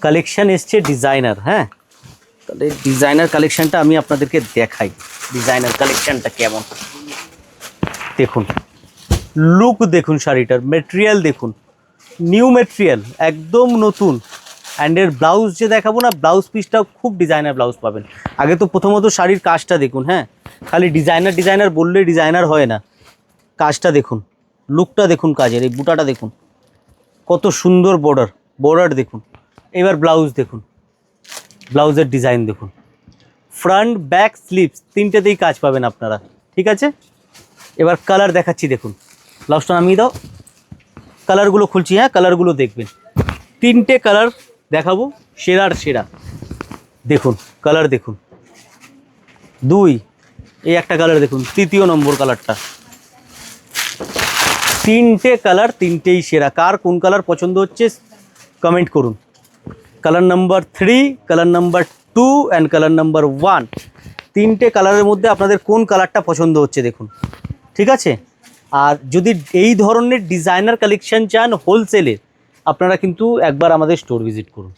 Collection এসছে designer. হ্যাঁ, তাহলে ডিজাইনার কালেকশনটা আমি আপনাদেরকে দেখাই। ডিজাইনার কালেকশনটা কেমন দেখুন, লুক দেখুন, শাড়িটার মেটেরিয়াল দেখুন, নিউ মেটেরিয়াল, একদম নতুন। অ্যান্ড এর ব্লাউজ যে দেখাবো না, ব্লাউজ পিসটাও খুব ডিজাইনার ব্লাউজ পাবেন। আগে তো প্রথমত শাড়ির কাজটা দেখুন। হ্যাঁ, খালি ডিজাইনার ডিজাইনার বললে ডিজাইনার হয় না, কাজটা দেখুন, লুকটা দেখুন, কাজের এই বুটাটা দেখুন, কত সুন্দর বর্ডার, বর্ডার দেখুন। এবার ব্লাউজ দেখুন, ব্লাউজের ডিজাইন দেখুন, ফ্রন্ট ব্যাক স্লিভস তিনটেতেই কাজ পাবেন আপনারা। ঠিক আছে, এবার কালার দেখাচ্ছি দেখুন। ব্লাউজটা নামিয়ে দাও, কালারগুলো খুলছি। হ্যাঁ, কালারগুলো দেখবেন, তিনটে কালার দেখাবো, সেরার সেরা। দেখুন কালার দেখুন, দুই, এই একটা কালার দেখুন, তৃতীয় নম্বর কালারটা। তিনটে কালার, তিনটেই সেরা। কার কোন কালার পছন্দ হচ্ছে কমেন্ট করুন। Colour number 3, colour number 2 and colour number 1, তিনটে কালারের মধ্যে আপনাদের কোন কালারটা পছন্দ হচ্ছে দেখুন। ঠিক আছে, আর যদি এই ধরনের ডিজাইনার কালেকশন চান হোলসেলের, আপনারা কিন্তু একবার আমাদের স্টোর ভিজিট করুন।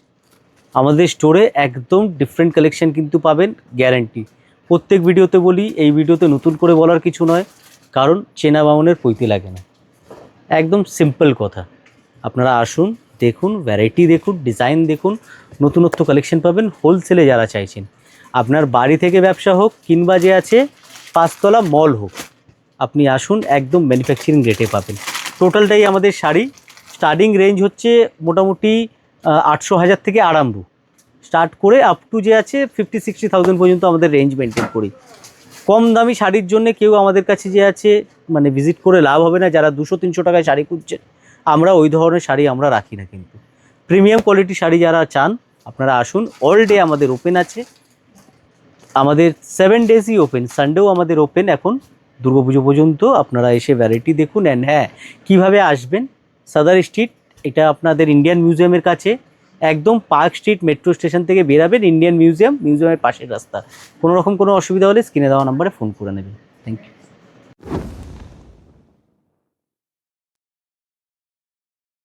আমাদের স্টোরে একদম ডিফারেন্ট কালেকশন কিন্তু পাবেন, গ্যারান্টি। প্রত্যেক ভিডিওতে বলি, এই ভিডিওতে নতুন করে বলার কিছু নয়, কারণ চেনা বামনের পৈতে লাগে না, একদম সিম্পল কথা। আপনারা আসুন, দেখুন, ভ্যারাইটি দেখুন, ডিজাইন দেখুন, নতুনত্ব কালেকশন পাবেন হোলসেলে যারা চাইছেন। আপনার বাড়ি থেকে ব্যবসা হোক কিংবা যে আছে 5 তলা মল হোক, আপনি আসুন, একদম ম্যানুফ্যাকচারিং রেটে পাবেন। টোটালটাই আমাদের শাড়ি স্টার্টিং রেঞ্জ হচ্ছে মোটামুটি 800,000 থেকে আরম্ভ, স্টার্ট করে আপ টু যে আছে 50-60,000 পর্যন্ত আমাদের রেঞ্জ মেনটেন করি। কম দামি শাড়ির জন্য কেউ আমাদের কাছে যে আছে মানে ভিজিট করে লাভ হবে না। যারা 200-300 টাকায় শাড়ি খুঁজছেন, আমরা ওই ধরনের শাড়ি আমরা রাখি না। কিন্তু প্রিমিয়াম কোয়ালিটি শাড়ি যারা চান, আপনারা আসুন। অল ডে আমাদের ওপেন আছে, আমাদের 7 ডেজই ওপেন, সানডেও আমাদের ওপেন এখন দুর্গাপুজো পর্যন্ত। আপনারা এসে ভ্যারাইটি দেখুন। অ্যান্ড হ্যাঁ, কীভাবে আসবেন, সাদার স্ট্রিট, এটা আপনাদের ইন্ডিয়ান মিউজিয়ামের কাছে, একদম পার্ক স্ট্রিট মেট্রো স্টেশন থেকে বেরাবেন, ইন্ডিয়ান মিউজিয়ামের পাশের রাস্তা। কোনো রকম কোনো অসুবিধা হলে স্ক্রিনে দেওয়া নাম্বারে ফোন করে নেবেন। Thank you.